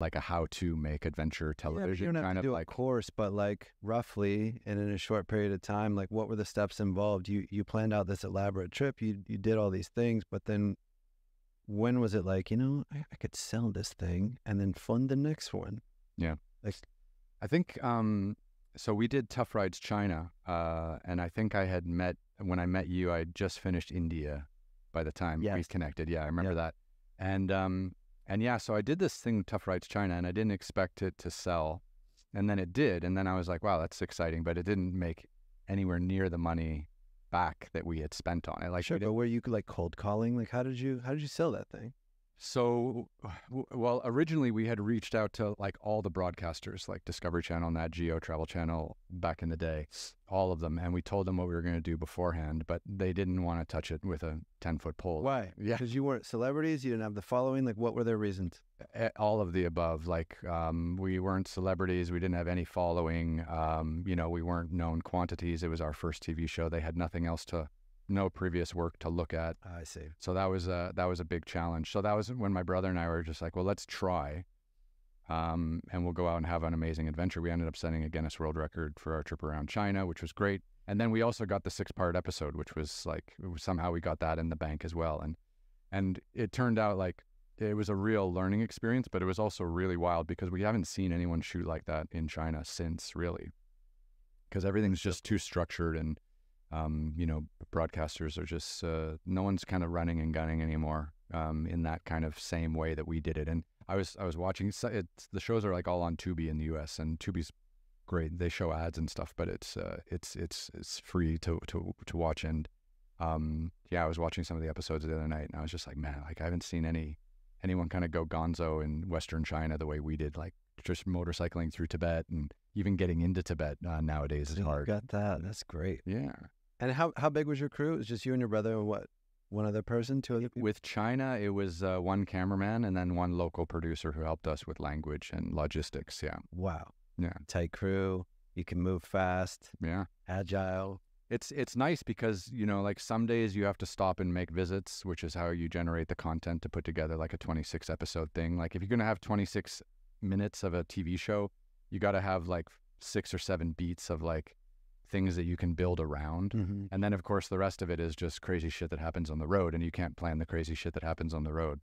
like a how to make adventure television. You don't have kind to of do like a course, but like roughly and in a short period of time, like what were the steps involved? You planned out this elaborate trip, you did all these things, but then when was it like, I could sell this thing and then fund the next one? Yeah. Like, I think, so we did Tough Rides China, and I think when I met you, I just finished India by the time we connected. Yeah, I remember that. And yeah, so I did this thing, Tough Rides China, and I didn't expect it to sell. And then it did. And then I was like, wow, that's exciting. But it didn't make anywhere near the money back that we had spent on it. Like, sure, but were you like cold calling? Like, how did you sell that thing? So, well, originally we had reached out to like all the broadcasters, like Discovery Channel, Nat Geo, Travel Channel back in the day, all of them. And we told them what we were going to do beforehand, but they didn't want to touch it with a 10-foot pole. Why? Yeah. Because you weren't celebrities? You didn't have the following? Like, what were their reasons? All of the above. Like, we weren't celebrities. We didn't have any following. We weren't known quantities. It was our first TV show. They had nothing else no previous work to look at. I see. So that was a big challenge. So that was when my brother and I were just like, well, let's try, and we'll go out and have an amazing adventure. We ended up setting a Guinness World Record for our trip around China, which was great. And then we also got the 6-part episode, which was like, somehow we got that in the bank as well. And it turned out like it was a real learning experience, but it was also really wild because we haven't seen anyone shoot like that in China since, really, because everything's just too structured and broadcasters are just, no one's kind of running and gunning anymore in that kind of same way that we did it. And I was watching, the shows are like all on Tubi in the US, and Tubi's great. They show ads and stuff, but it's free to watch. And I was watching some of the episodes the other night, and I was just like, man, like I haven't seen anyone kind of go gonzo in Western China the way we did, like just motorcycling through Tibet, and even getting into Tibet nowadays is hard. Got that. That's great. Yeah. And how big was your crew? It was just you and your brother and what? One other person, 2 other people? With China, it was one cameraman and then one local producer who helped us with language and logistics. Yeah. Wow. Yeah. Tight crew. You can move fast. Yeah. Agile. It's nice because, like some days you have to stop and make visits, which is how you generate the content to put together like a 26 episode thing. Like if you're going to have 26 minutes of a TV show, you got to have like 6 or 7 beats of like things that you can build around. Mm-hmm. And then of course the rest of it is just crazy shit that happens on the road, and you can't plan the crazy shit that happens on the road.